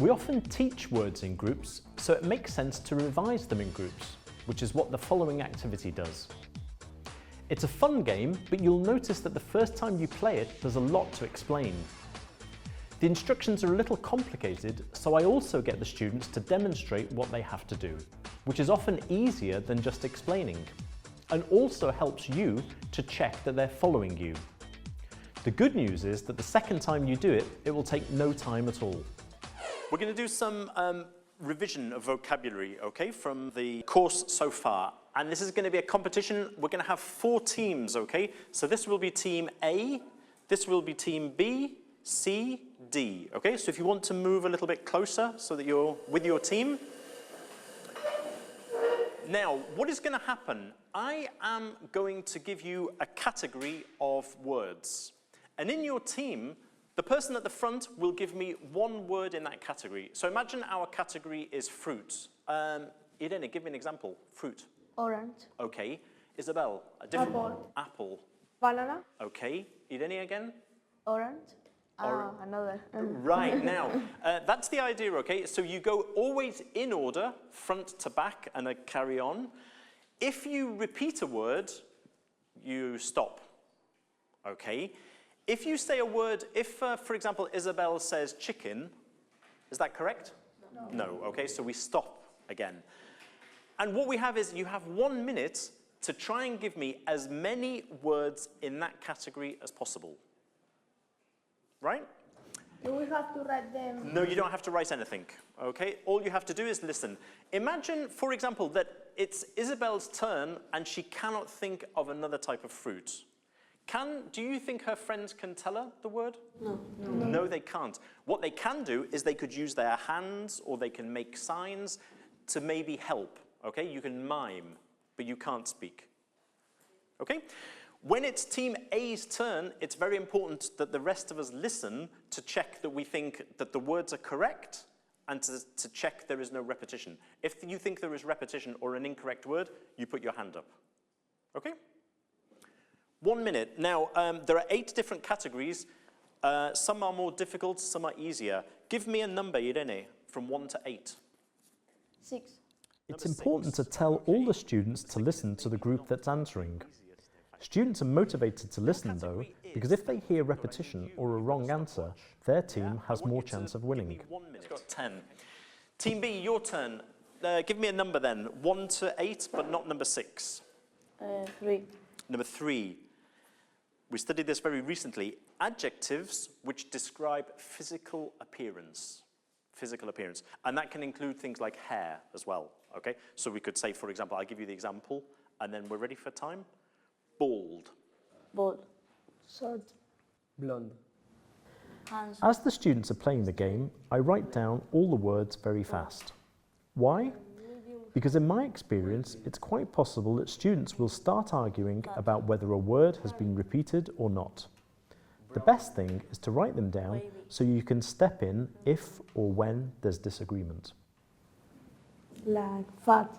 We often teach words in groups, so it makes sense to revise them in groups, which is what the following activity does. It's a fun game, but you'll notice that the first time you play it, there's a lot to explain. The instructions are a little complicated, so I also get the students to demonstrate what they have to do, which is often easier than just explaining, and also helps you to check that they're following you. The good news is that the second time you do it, it will take no time at all. We're going to do some revision of vocabulary, okay, from the course so far. And this is going to be a competition. We're going to have 4 teams, okay? So this will be team A, this will be team B, C, D, okay? So if you want to move a little bit closer so that you're with your team. Now, what is going to happen? I am going to give you a category of words. And in your team, the person at the front will give me one word in that category. So imagine our category is fruit. Irene, give me an example. Fruit. Orange. Okay. Isabel, a different one. Apple. Apple. Banana. Okay. Irene again? Orange. Another. Right, now, that's the idea, okay? So you go always in order, front to back, and carry on. If you repeat a word, you stop, okay? If you say a word, for example, Isabel says chicken, is that correct? No. No, okay, so we stop again. And what we have is you have 1 minute to try and give me as many words in that category as possible. Right? Do we have to write them? No, you don't have to write anything, okay? All you have to do is listen. Imagine, for example, that it's Isabel's turn and she cannot think of another type of fruit. Do you think her friends can tell her the word? No. No, they can't. What they can do is they could use their hands or they can make signs to maybe help, okay? You can mime, but you can't speak, okay? When it's team A's turn, it's very important that the rest of us listen to check that we think that the words are correct and to check there is no repetition. If you think there is repetition or an incorrect word, you put your hand up, okay? 1 minute. Now, there are 8 different categories. Some are more difficult, some are easier. Give me a number, Irene, from 1 to 8. 6. It's important to tell all the students to listen to the group that's answering. Students are motivated to listen, though, because if they hear repetition or a wrong answer, their team has more chance of winning. It's got 10. Team B, your turn. Give me a number then. 1 to 8, but not number 6. 3. Number 3. We studied this very recently. Adjectives which describe physical appearance. Physical appearance. And that can include things like hair as well, okay? So we could say, for example, I'll give you the example, and then we're ready for time. Bald. Bald. Short. Blonde. Handsome. As the students are playing the game, I write down all the words very fast. Why? Because in my experience, it's quite possible that students will start arguing about whether a word has been repeated or not. The best thing is to write them down so you can step in if or when there's disagreement. Like fat.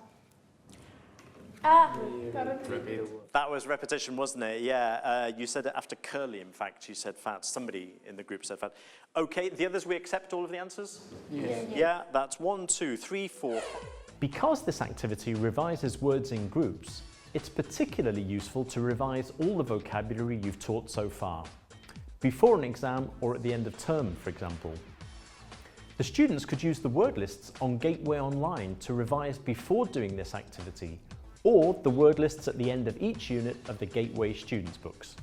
That was repetition, wasn't it? Yeah, you said it after Curly, in fact. You said fat. Somebody in the group said fat. Okay, the others, we accept all of the answers? Yes. Yeah, that's 1, 2, 3, 4. Because this activity revises words in groups, it's particularly useful to revise all the vocabulary you've taught so far, before an exam or at the end of term, for example. The students could use the word lists on Gateway Online to revise before doing this activity, or the word lists at the end of each unit of the Gateway Students' books.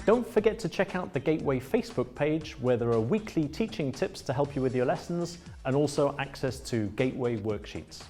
Don't forget to check out the Gateway Facebook page, where there are weekly teaching tips to help you with your lessons and also access to Gateway worksheets.